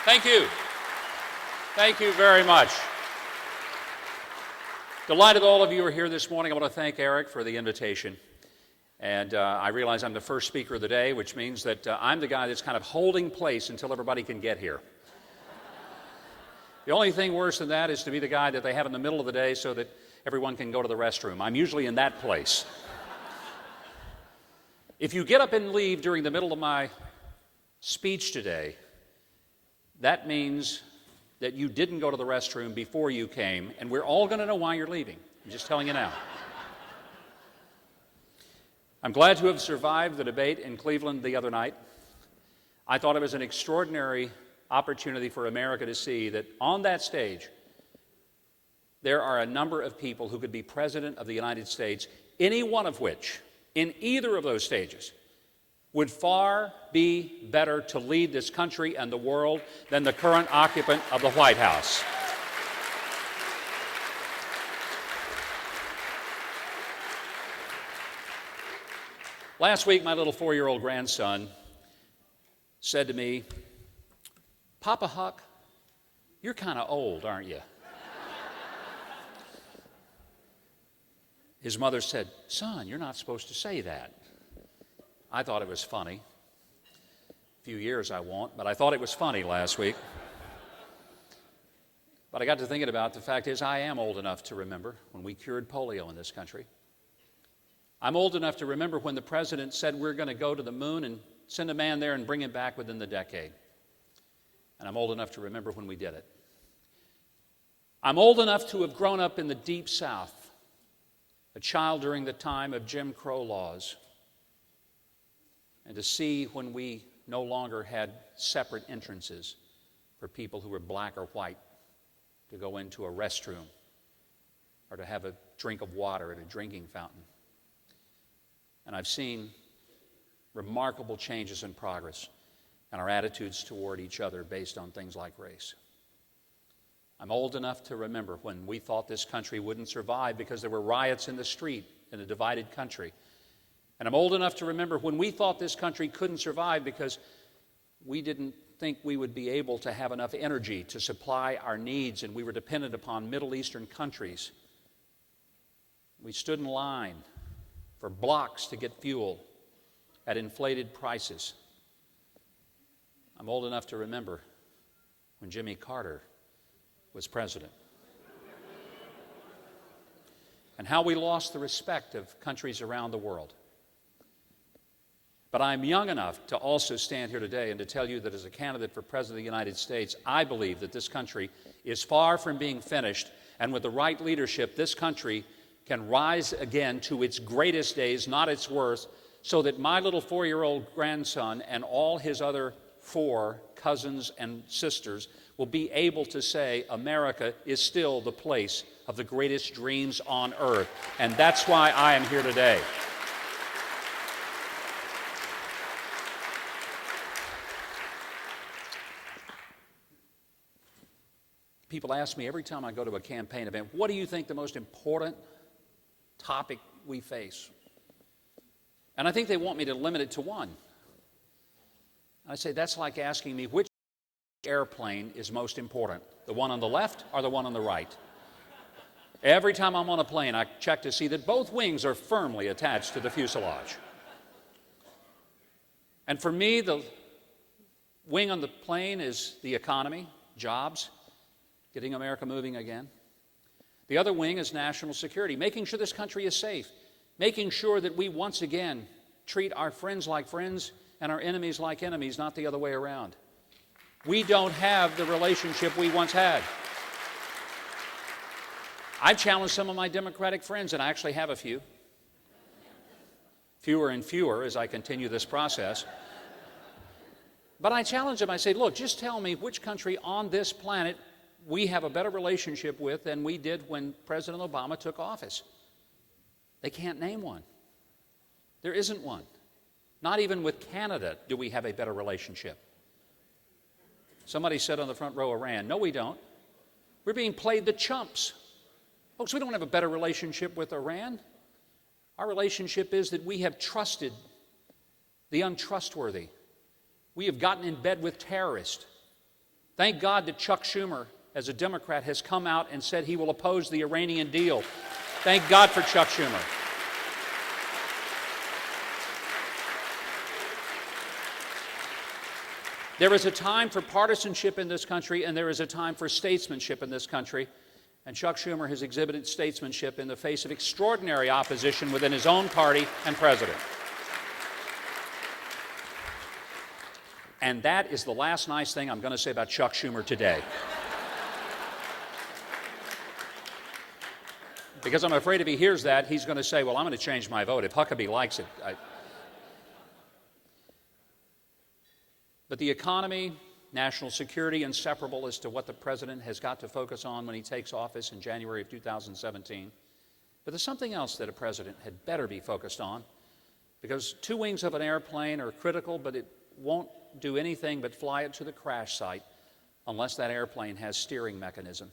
Thank you. Thank you very much. Delighted all of you are here this morning. I want to thank Erick for the invitation. And I realize I'm the first speaker of the day, which means that I'm the guy that's kind of holding place until everybody can get here. The only thing worse than that is to be the guy that they have in the middle of the day so that everyone can go to the restroom. I'm usually in that place. If you get up and leave during the middle of my speech today, that means that you didn't go to the restroom before you came, and we're all going to know why you're leaving. I'm just telling you now. I'm glad to have survived the debate in Cleveland the other night. I thought it was an extraordinary opportunity for America to see that on that stage, there are a number of people who could be President of the United States, any one of which, in either of those stages, would far be better to lead this country and the world than the current occupant of the White House. Last week, my little 4-year-old grandson said to me, "Papa Huck, you're kind of old, aren't you?" His mother said, "Son, you're not supposed to say that." I thought it was funny. A few years I won't, but I thought it was funny last week. But I got to thinking about the fact is I am old enough to remember when we cured polio in this country. I'm old enough to remember when the president said we're going to go to the moon and send a man there and bring him back within the decade. And I'm old enough to remember when we did it. I'm old enough to have grown up in the Deep South, a child during the time of Jim Crow laws, and to see when we no longer had separate entrances for people who were black or white to go into a restroom or to have a drink of water at a drinking fountain. And I've seen remarkable changes in progress and our attitudes toward each other based on things like race. I'm old enough to remember when we thought this country wouldn't survive because there were riots in the street in a divided country. And I'm old enough to remember when we thought this country couldn't survive because we didn't think we would be able to have enough energy to supply our needs, and we were dependent upon Middle Eastern countries. We stood in line for blocks to get fuel at inflated prices. I'm old enough to remember when Jimmy Carter was president and how we lost the respect of countries around the world. But I'm young enough to also stand here today and to tell you that as a candidate for President of the United States, I believe that this country is far from being finished, and with the right leadership, this country can rise again to its greatest days, not its worst, so that my little 4-year-old grandson and all his other 4 cousins and sisters will be able to say America is still the place of the greatest dreams on earth. And that's why I am here today. People ask me every time I go to a campaign event, what do you think the most important topic we face? And I think they want me to limit it to one. I say that's like asking me which airplane is most important, the one on the left or the one on the right? Every time I'm on a plane, I check to see that both wings are firmly attached to the fuselage. And for me, the wing on the plane is the economy, jobs, getting America moving again. The other wing is national security, making sure this country is safe, making sure that we once again treat our friends like friends and our enemies like enemies, not the other way around. We don't have the relationship we once had. I've challenged some of my Democratic friends, and I actually have a few. Fewer and fewer as I continue this process. But I challenge them. I say, look, just tell me which country on this planet we have a better relationship with than we did when President Obama took office. They can't name one. There isn't one. Not even with Canada do we have a better relationship. Somebody said on the front row, Iran. No, we don't. We're being played the chumps. Folks, we don't have a better relationship with Iran. Our relationship is that we have trusted the untrustworthy. We have gotten in bed with terrorists. Thank God that Chuck Schumer, as a Democrat, has come out and said he will oppose the Iranian deal. Thank God for Chuck Schumer. There is a time for partisanship in this country, and there is a time for statesmanship in this country. And Chuck Schumer has exhibited statesmanship in the face of extraordinary opposition within his own party and president. And that is the last nice thing I'm going to say about Chuck Schumer today. Because I'm afraid if he hears that, he's going to say, well, I'm going to change my vote. If Huckabee likes it. But the economy, national security, inseparable as to what the president has got to focus on when he takes office in January of 2017. But there's something else that a president had better be focused on, because two wings of an airplane are critical, but it won't do anything but fly it to the crash site unless that airplane has steering mechanism.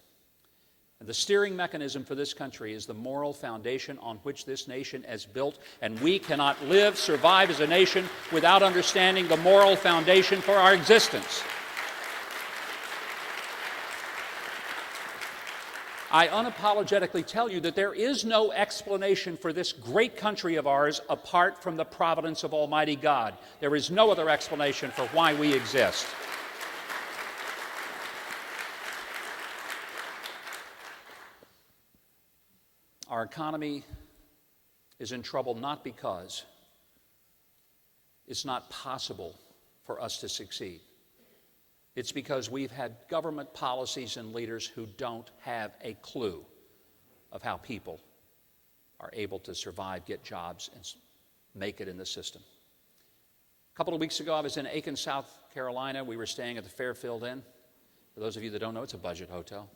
And the steering mechanism for this country is the moral foundation on which this nation is built, and we cannot live, survive as a nation without understanding the moral foundation for our existence. I unapologetically tell you that there is no explanation for this great country of ours apart from the providence of Almighty God. There is no other explanation for why we exist. Our economy is in trouble not because it's not possible for us to succeed. It's because we've had government policies and leaders who don't have a clue of how people are able to survive, get jobs, and make it in the system. A couple of weeks ago, I was in Aiken, South Carolina. We were staying at the Fairfield Inn. For those of you that don't know, it's a budget hotel.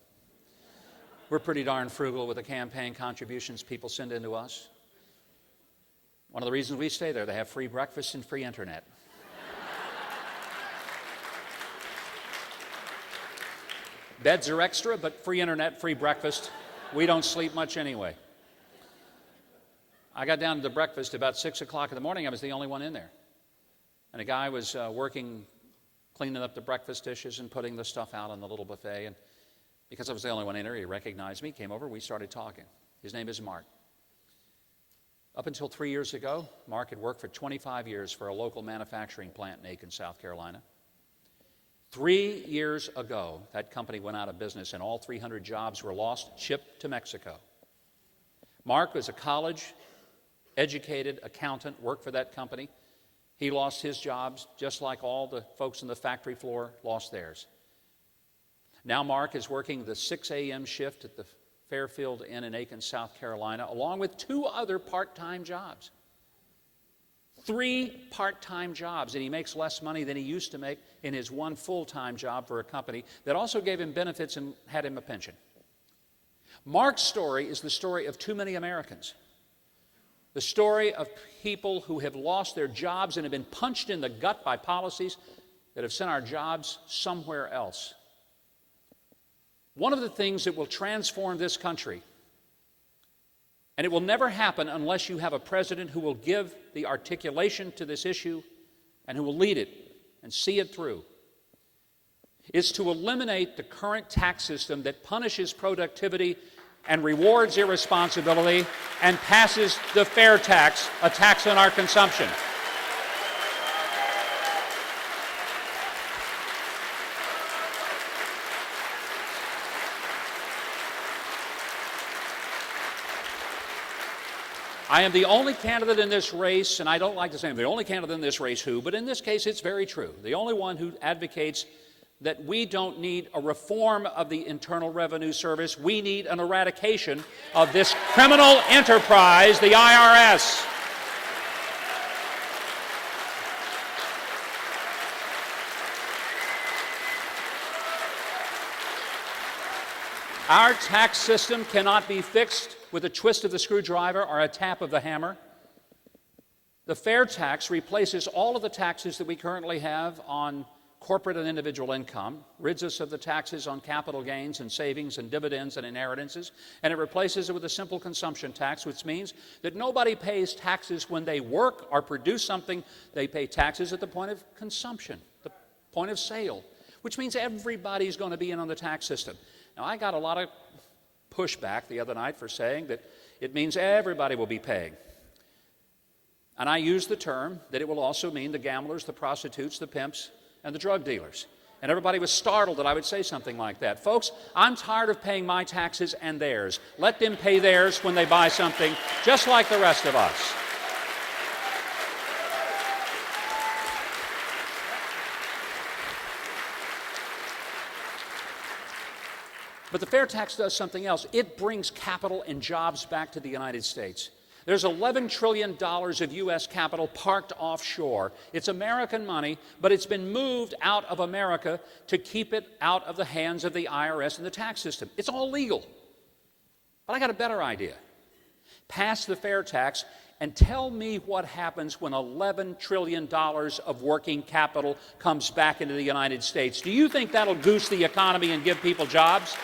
We're pretty darn frugal with the campaign contributions people send in to us. One of the reasons we stay there, they have free breakfast and free internet. Beds are extra, but free internet, free breakfast. We don't sleep much anyway. I got down to the breakfast about 6 o'clock in the morning. I was the only one in there. And a guy was working, cleaning up the breakfast dishes and putting the stuff out on the little buffet. And because I was the only one in there, he recognized me, came over, we started talking. His name is Mark. Up until 3 years ago, Mark had worked for 25 years for a local manufacturing plant in Aiken, South Carolina. 3 years ago, that company went out of business and all 300 jobs were lost, shipped to Mexico. Mark was a college-educated accountant, worked for that company. He lost his jobs just like all the folks on the factory floor lost theirs. Now Mark is working the 6 a.m. shift at the Fairfield Inn in Aiken, South Carolina, along with 2 other part-time jobs. 3 part-time jobs, and he makes less money than he used to make in his 1 full-time job for a company that also gave him benefits and had him a pension. Mark's story is the story of too many Americans. The story of people who have lost their jobs and have been punched in the gut by policies that have sent our jobs somewhere else. One of the things that will transform this country, and it will never happen unless you have a president who will give the articulation to this issue and who will lead it and see it through, is to eliminate the current tax system that punishes productivity and rewards irresponsibility and passes the fair tax, a tax on our consumption. I am the only candidate in this race, and I don't like to say I'm the only candidate in this race who, but in this case it's very true, the only one who advocates that we don't need a reform of the Internal Revenue Service. We need an eradication of this criminal enterprise, the IRS. Our tax system cannot be fixed with a twist of the screwdriver or a tap of the hammer. The fair tax replaces all of the taxes that we currently have on corporate and individual income, rids us of the taxes on capital gains and savings and dividends and inheritances, and it replaces it with a simple consumption tax, which means that nobody pays taxes when they work or produce something. They pay taxes at the point of consumption, the point of sale. which means everybody's going to be in on the tax system. Now, I got a lot of pushback the other night for saying that it means everybody will be paying. And I use the term that it will also mean the gamblers, the prostitutes, the pimps, and the drug dealers. And everybody was startled that I would say something like that. Folks, I'm tired of paying my taxes and theirs. Let them pay theirs when they buy something, just like the rest of us. But the fair tax does something else. It brings capital and jobs back to the United States. There's $11 trillion of U.S. capital parked offshore. It's American money, but it's been moved out of America to keep it out of the hands of the IRS and the tax system. It's all legal. But I got a better idea. Pass the fair tax and tell me what happens when $11 trillion of working capital comes back into the United States. Do you think that'll goose the economy and give people jobs?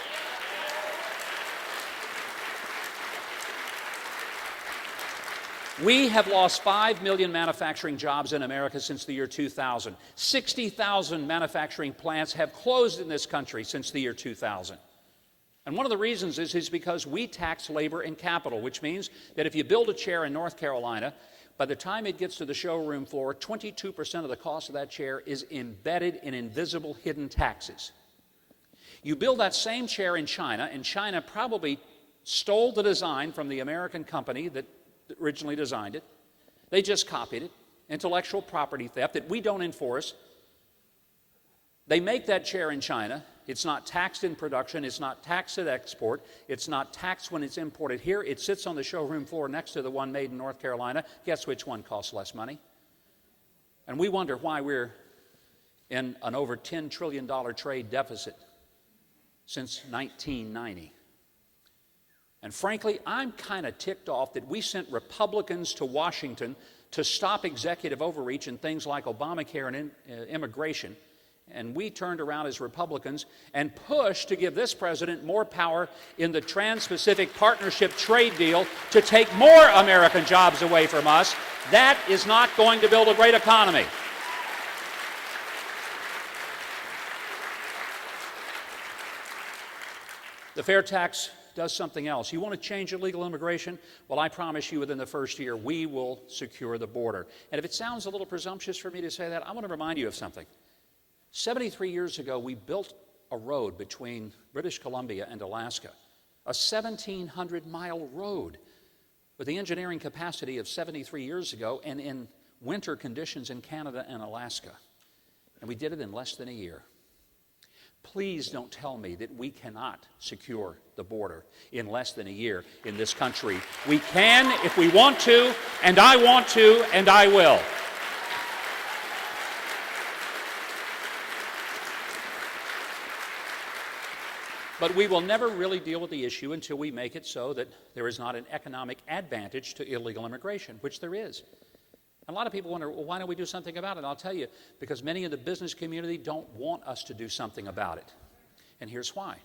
We have lost 5 million manufacturing jobs in America since the year 2000. 60,000 manufacturing plants have closed in this country since the year 2000. And one of the reasons is because we tax labor and capital, which means that if you build a chair in North Carolina, by the time it gets to the showroom floor, 22% of the cost of that chair is embedded in invisible hidden taxes. You build that same chair in China, and China probably stole the design from the American company that originally designed it. They just copied it. Intellectual property theft that we don't enforce. They make that chair in China. It's not taxed in production. It's not taxed at export. It's not taxed when it's imported here. It sits on the showroom floor next to the one made in North Carolina. Guess which one costs less money? And we wonder why we're in an over $10 trillion trade deficit since 1990. And frankly, I'm kind of ticked off that we sent Republicans to Washington to stop executive overreach in things like Obamacare and immigration. And we turned around as Republicans and pushed to give this president more power in the Trans-Pacific Partnership trade deal to take more American jobs away from us. That is not going to build a great economy. The fair tax does something else. You want to change illegal immigration? Well, I promise you within the first year, we will secure the border. And if it sounds a little presumptuous for me to say that, I want to remind you of something. 73 years ago, we built a road between British Columbia and Alaska, a 1,700-mile road with the engineering capacity of 73 years ago and in winter conditions in Canada and Alaska. And we did it in less than a year. Please don't tell me that we cannot secure the border in less than a year in this country. We can if we want to, and I want to, and I will. But we will never really deal with the issue until we make it so that there is not an economic advantage to illegal immigration, which there is. A lot of people wonder, well, why don't we do something about it? And I'll tell you, because many in the business community don't want us to do something about it. And here's why.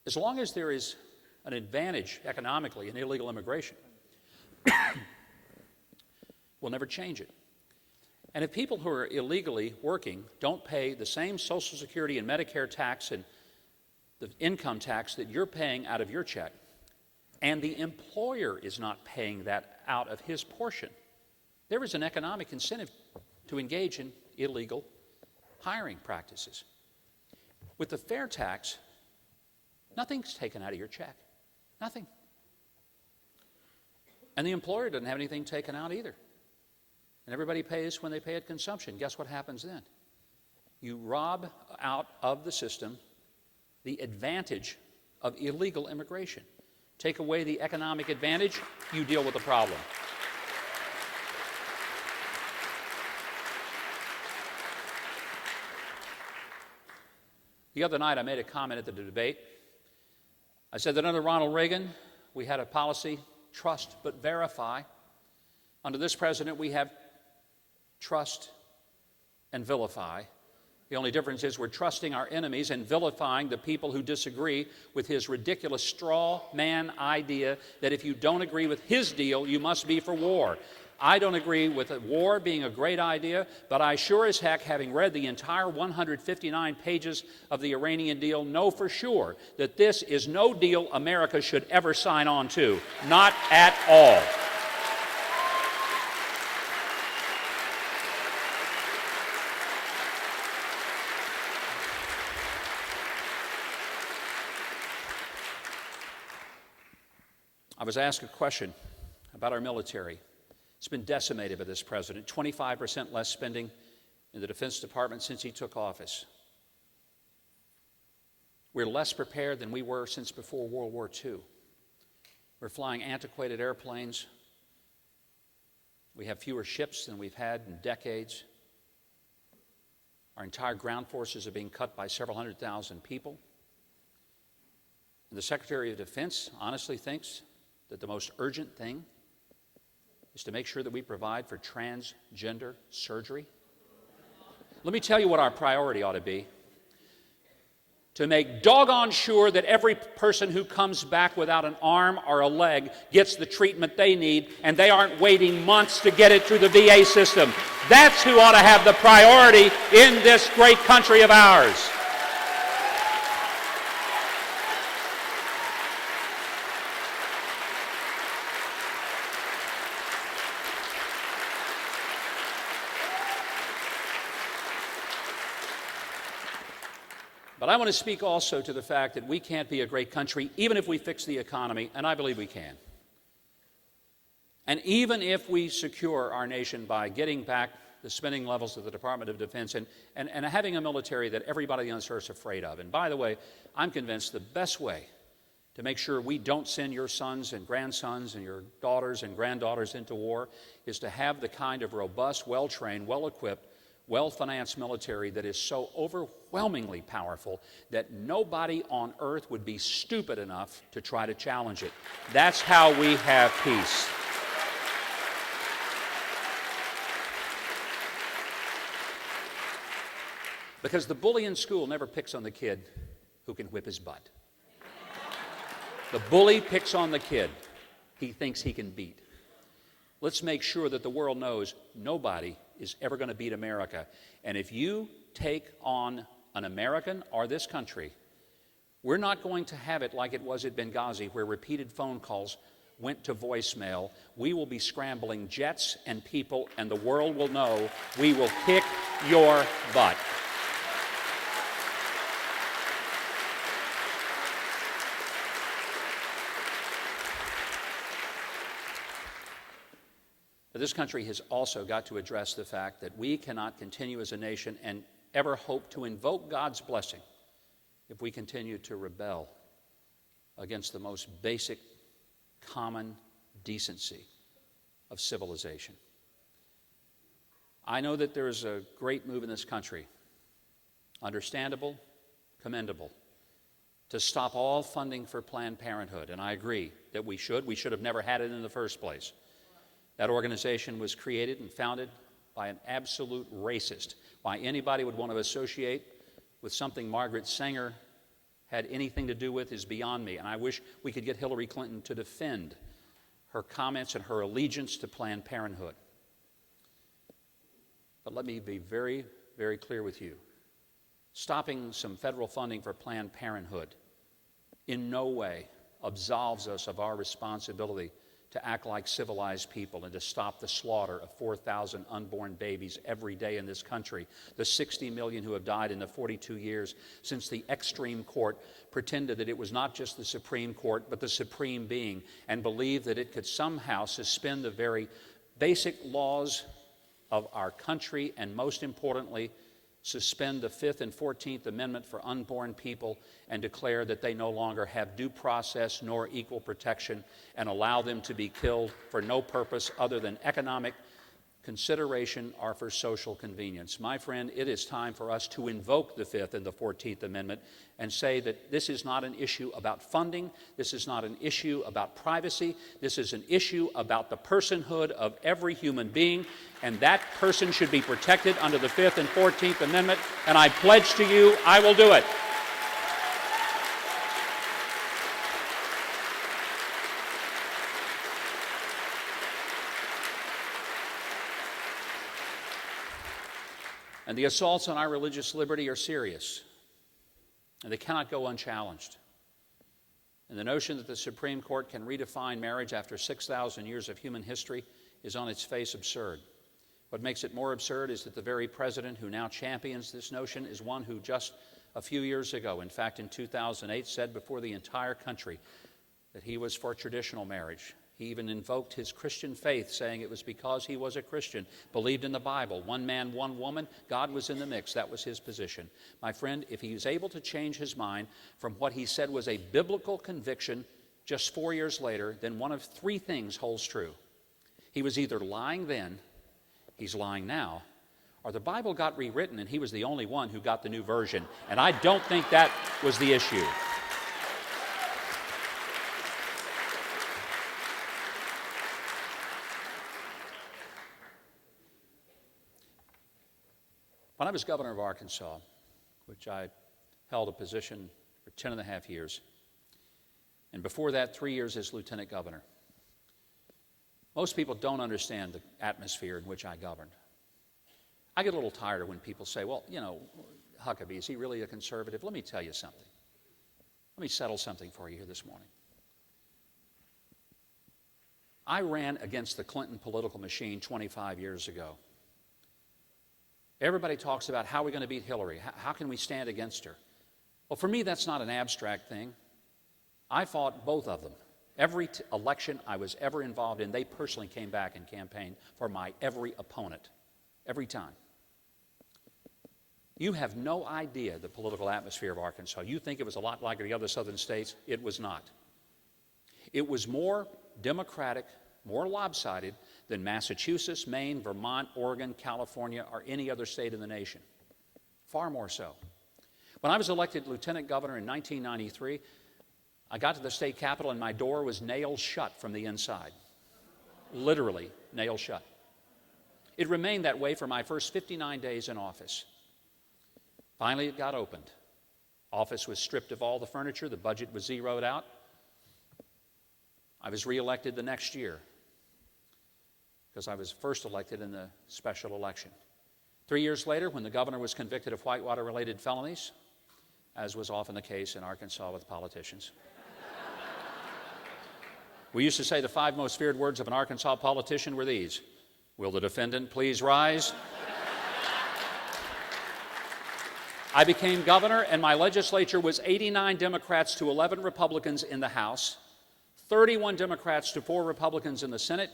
As long as there is an advantage economically in illegal immigration, we'll never change it. And if people who are illegally working don't pay the same Social Security and Medicare tax and the income tax that you're paying out of your check, and the employer is not paying that out of his portion, there is an economic incentive to engage in illegal hiring practices. With the fair tax, nothing's taken out of your check. Nothing. And the employer doesn't have anything taken out either. And everybody pays when they pay at consumption. Guess what happens then? You rob out of the system the advantage of illegal immigration. Take away the economic advantage, you deal with the problem. The other night I made a comment at the debate. I said that under Ronald Reagan, we had a policy, trust but verify. Under this president, we have trust and vilify. The only difference is we're trusting our enemies and vilifying the people who disagree with his ridiculous straw man idea that if you don't agree with his deal, you must be for war. I don't agree with a war being a great idea, but I sure as heck, having read the entire 159 pages of the Iranian deal, know for sure that this is no deal America should ever sign on to. Not at all. I was asked a question about our military. It's been decimated by this president. 25% less spending in the Defense Department since he took office. We're less prepared than we were since before World War II. We're flying antiquated airplanes. We have fewer ships than we've had in decades. Our entire ground forces are being cut by several 100,000 people. And the Secretary of Defense honestly thinks that the most urgent thing is to make sure that we provide for transgender surgery. Let me tell you what our priority ought to be. To make doggone sure that every person who comes back without an arm or a leg gets the treatment they need, and they aren't waiting months to get it through the VA system. That's who ought to have the priority in this great country of ours. But I want to speak also to the fact that we can't be a great country even if we fix the economy, and I believe we can. And even if we secure our nation by getting back the spending levels of the Department of Defense and having a military that everybody on this earth is afraid of. And by the way, I'm convinced the best way to make sure we don't send your sons and grandsons and your daughters and granddaughters into war is to have the kind of robust, well-trained, well-equipped, well-financed military that is so overwhelmingly powerful that nobody on earth would be stupid enough to try to challenge it. That's how we have peace. Because the bully in school never picks on the kid who can whip his butt. The bully picks on the kid he thinks he can beat. Let's make sure that the world knows nobody is ever going to beat America. And if you take on an American or this country, we're not going to have it like it was at Benghazi, where repeated phone calls went to voicemail. We will be scrambling jets and people, and the world will know we will kick your butt. But this country has also got to address the fact that we cannot continue as a nation and ever hope to invoke God's blessing if we continue to rebel against the most basic, common decency of civilization. I know that there is a great move in this country, understandable, commendable, to stop all funding for Planned Parenthood, and I agree that we should. We should have never had it in the first place. That organization was created and founded by an absolute racist. Why anybody would want to associate with something Margaret Sanger had anything to do with is beyond me, and I wish we could get Hillary Clinton to defend her comments and her allegiance to Planned Parenthood. But let me be very, very clear with you. Stopping some federal funding for Planned Parenthood in no way absolves us of our responsibility to act like civilized people and to stop the slaughter of 4,000 unborn babies every day in this country, the 60 million who have died in the 42 years since the extreme court pretended that it was not just the Supreme Court but the supreme being, and believed that it could somehow suspend the very basic laws of our country, and most importantly, suspend the 5th and 14th Amendment for unborn people and declare that they no longer have due process nor equal protection, and allow them to be killed for no purpose other than economic consideration or for social convenience. My friend, it is time for us to invoke the 5th and the 14th Amendment and say that this is not an issue about funding, this is not an issue about privacy, this is an issue about the personhood of every human being, and that person should be protected under the 5th and 14th Amendment, and I pledge to you I will do it. And the assaults on our religious liberty are serious, and they cannot go unchallenged. And the notion that the Supreme Court can redefine marriage after 6,000 years of human history is on its face absurd. What makes it more absurd is that the very president who now champions this notion is one who just a few years ago, in fact in 2008, said before the entire country that he was for traditional marriage. He even invoked his Christian faith, saying it was because he was a Christian, believed in the Bible. One man, one woman, God was in the mix. That was his position. My friend, if he is able to change his mind from what he said was a biblical conviction just 4 years later, then one of three things holds true. He was either lying then, he's lying now, or the Bible got rewritten and he was the only one who got the new version. And I don't think that was the issue. When I was governor of Arkansas, which I held a position for 10 and a half years, and before that, 3 years as lieutenant governor, most people don't understand the atmosphere in which I governed. I get a little tired when people say, well, you know, Huckabee, is he really a conservative? Let me tell you something. Let me settle something for you here this morning. I ran against the Clinton political machine 25 years ago. Everybody talks about how we're going to beat Hillary. How can we stand against her? Well, for me, that's not an abstract thing. I fought both of them. Every election I was ever involved in, they personally came back and campaigned for my every opponent, every time. You have no idea the political atmosphere of Arkansas. You think it was a lot like the other southern states. It was not. It was more Democratic, more lopsided than Massachusetts, Maine, Vermont, Oregon, California, or any other state in the nation. Far more so. When I was elected lieutenant governor in 1993, I got to the state capitol and my door was nailed shut from the inside. Literally nailed shut. It remained that way for my first 59 days in office. Finally, it got opened. Office was stripped of all the furniture. The budget was zeroed out. I was reelected the next year because I was first elected in the special election. 3 years later, when the governor was convicted of Whitewater-related felonies, as was often the case in Arkansas with politicians. We used to say the 5 most feared words of an Arkansas politician were these: will the defendant please rise? I became governor, and my legislature was 89 Democrats to 11 Republicans in the House, 31 Democrats to 4 Republicans in the Senate,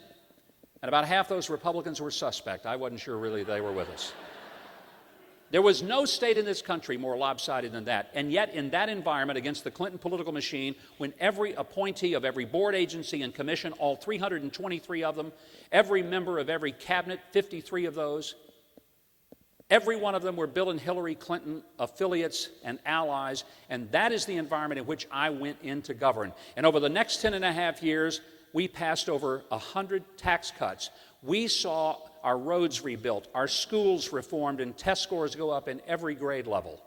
and about half those Republicans were suspect. I wasn't sure really they were with us. There was no state in this country more lopsided than that. And yet, in that environment, against the Clinton political machine, when every appointee of every board, agency, and commission, all 323 of them, every member of every cabinet, 53 of those, every one of them were Bill and Hillary Clinton affiliates and allies, and that is the environment in which I went in to govern. And over the next 10 and a half years, we passed over 100 tax cuts. We saw our roads rebuilt, our schools reformed, and test scores go up in every grade level.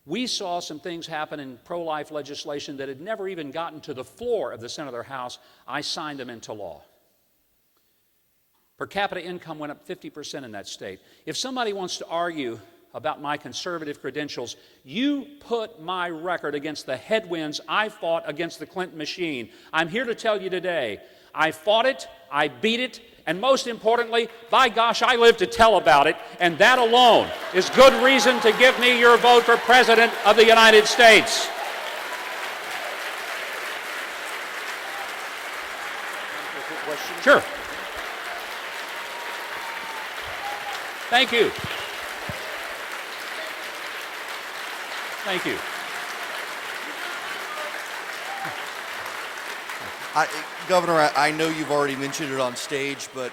We saw some things happen in pro-life legislation that had never even gotten to the floor of the Senate or House. I signed them into law. Per capita income went up 50% in that state. If somebody wants to argue about my conservative credentials, you put my record against the headwinds I fought against the Clinton machine. I'm here to tell you today, I fought it, I beat it, and most importantly, by gosh, I live to tell about it, and that alone is good reason to give me your vote for President of the United States. Sure. Thank you. Thank you. Governor, I know you've already mentioned it on stage, but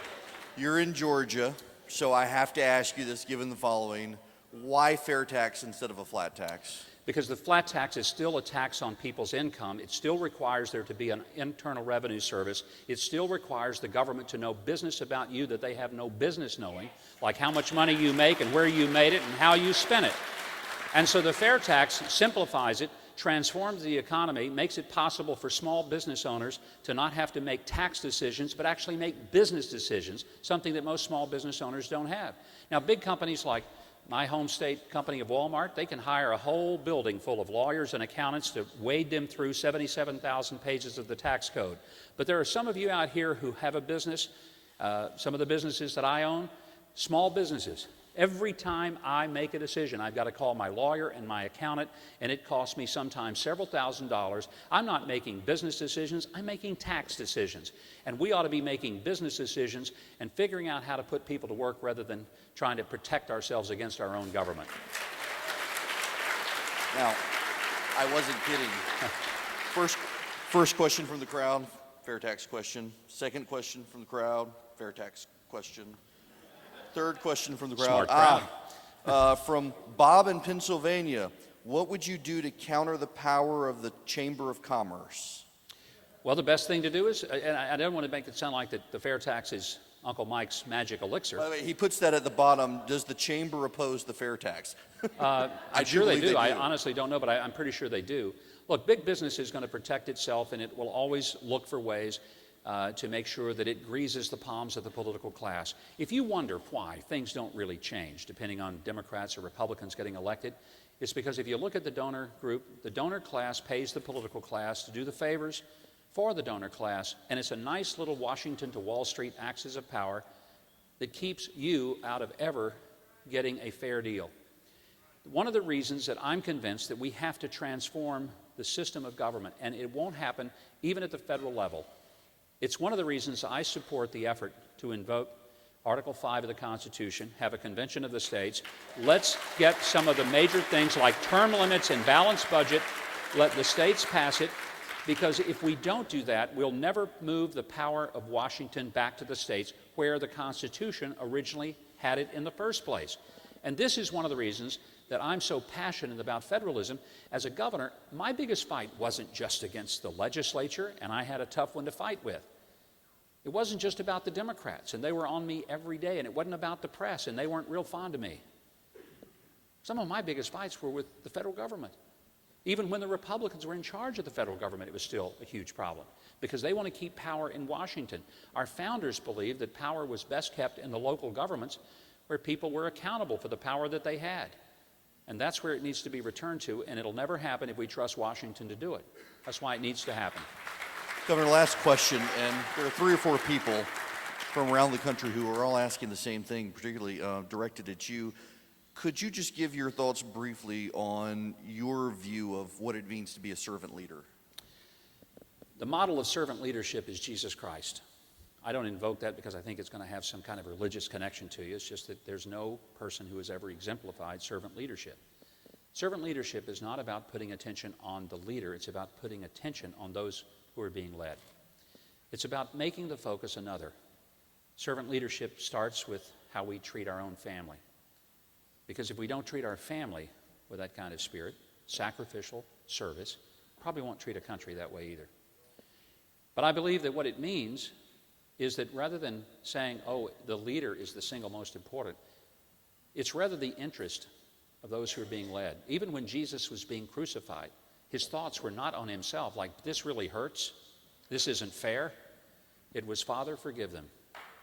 you're in Georgia, so I have to ask you this given the following. Why fair tax instead of a flat tax? Because the flat tax is still a tax on people's income. It still requires there to be an internal revenue service. It still requires the government to know business about you that they have no business knowing, like how much money you make and where you made it and how you spent it. And so the fair tax simplifies it. transforms the economy, makes it possible for small business owners to not have to make tax decisions, but actually make business decisions, something that most small business owners don't have. Now, big companies like my home state company of Walmart, they can hire a whole building full of lawyers and accountants to wade them through 77,000 pages of the tax code. But there are some of you out here who have a business, some of the businesses that I own, small businesses. Every time I make a decision, I've got to call my lawyer and my accountant, and it costs me sometimes several $1,000s. I'm not making business decisions, I'm making tax decisions. And we ought to be making business decisions and figuring out how to put people to work rather than trying to protect ourselves against our own government. Now, I wasn't kidding. First question from the crowd, fair tax question. Second question from the crowd, fair tax question. Third question from the crowd. Smart crowd. From Bob in Pennsylvania. What would you do to counter the power of the Chamber of Commerce? Well, the best thing to do is, and I don't want to make it sound like the fair tax is Uncle Mike's magic elixir. By the way, he puts that at the bottom. Does the Chamber oppose the fair tax? I'm sure they do. I honestly don't know, but I'm pretty sure they do. Look, big business is going to protect itself, and it will always look for ways to make sure that it greases the palms of the political class. If you wonder why things don't really change, depending on Democrats or Republicans getting elected, it's because if you look at the donor group, the donor class pays the political class to do the favors for the donor class, and it's a nice little Washington to Wall Street axis of power that keeps you out of ever getting a fair deal. One of the reasons that I'm convinced that we have to transform the system of government, and it won't happen even at the federal level, it's one of the reasons I support the effort to invoke Article 5 of the Constitution, have a convention of the states. Let's get some of the major things like term limits and balanced budget, let the states pass it, because if we don't do that, we'll never move the power of Washington back to the states where the Constitution originally had it in the first place. And this is one of the reasons that I'm so passionate about federalism. As a governor, my biggest fight wasn't just against the legislature, and I had a tough one to fight with. It wasn't just about the Democrats, and they were on me every day, and it wasn't about the press, and they weren't real fond of me. Some of my biggest fights were with the federal government. Even when the Republicans were in charge of the federal government, it was still a huge problem, because they want to keep power in Washington. Our founders believed that power was best kept in the local governments, where people were accountable for the power that they had. And that's where it needs to be returned to, and it'll never happen if we trust Washington to do it. That's why it needs to happen. Governor, last question, and there are 3 or 4 people from around the country who are all asking the same thing, particularly directed at you. Could you just give your thoughts briefly on your view of what it means to be a servant leader? The model of servant leadership is Jesus Christ. I don't invoke that because I think it's going to have some kind of religious connection to you. It's just that there's no person who has ever exemplified servant leadership. Servant leadership is not about putting attention on the leader. It's about putting attention on those who are being led. It's about making the focus another. Servant leadership starts with how we treat our own family. Because if we don't treat our family with that kind of spirit, sacrificial service, probably won't treat a country that way either. But I believe that what it means is that rather than saying, oh, the leader is the single most important, it's rather the interest of those who are being led. Even when Jesus was being crucified, his thoughts were not on himself, like, this really hurts, this isn't fair. It was, Father, forgive them.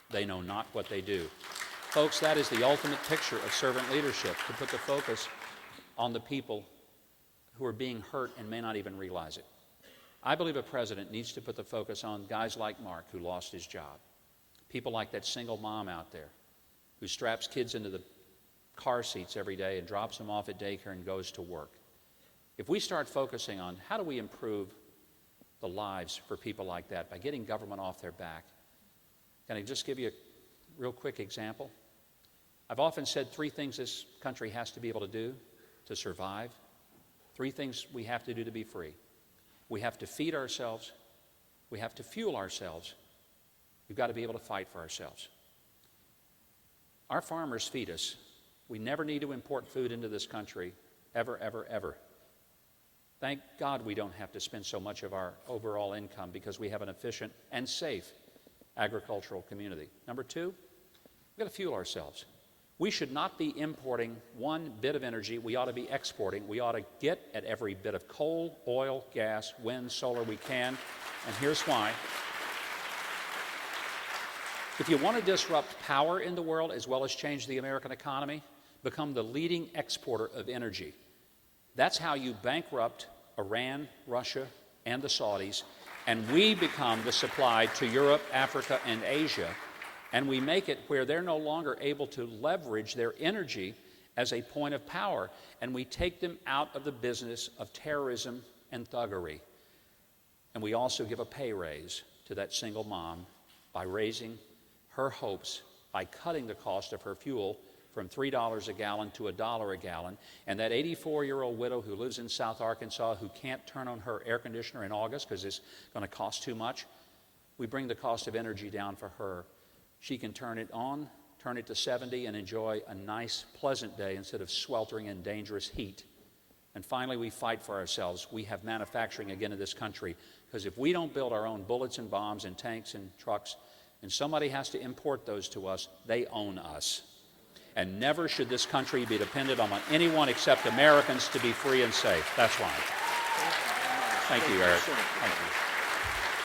They know not what they do. Folks, that is the ultimate picture of servant leadership, to put the focus on the people who are being hurt and may not even realize it. I believe a president needs to put the focus on guys like Mark, who lost his job. People like that single mom out there who straps kids into the car seats every day and drops them off at daycare and goes to work. If we start focusing on how do we improve the lives for people like that by getting government off their back, can I just give you a real quick example? I've often said 3 things this country has to be able to do to survive. 3 things we have to do to be free. We have to feed ourselves, we have to fuel ourselves, we've got to be able to fight for ourselves. Our farmers feed us. We never need to import food into this country, ever, ever, ever. Thank God we don't have to spend so much of our overall income because we have an efficient and safe agricultural community. Number 2, we've got to fuel ourselves. We should not be importing one bit of energy. We ought to be exporting. We ought to get at every bit of coal, oil, gas, wind, solar we can. And here's why. If you want to disrupt power in the world as well as change the American economy, become the leading exporter of energy. That's how you bankrupt Iran, Russia, and the Saudis, and we become the supply to Europe, Africa, and Asia, and we make it where they're no longer able to leverage their energy as a point of power, and we take them out of the business of terrorism and thuggery. And we also give a pay raise to that single mom by raising her hopes, by cutting the cost of her fuel from $3 a gallon to $1 a gallon. And that 84-year-old widow who lives in South Arkansas who can't turn on her air conditioner in August because it's going to cost too much, we bring the cost of energy down for her. She can turn it on, turn it to 70, and enjoy a nice, pleasant day instead of sweltering in dangerous heat. And finally, we fight for ourselves. We have manufacturing again in this country, because if we don't build our own bullets and bombs and tanks and trucks, and somebody has to import those to us, they own us. And never should this country be dependent on anyone except Americans to be free and safe. That's why. Thank you, Erick. Thank you.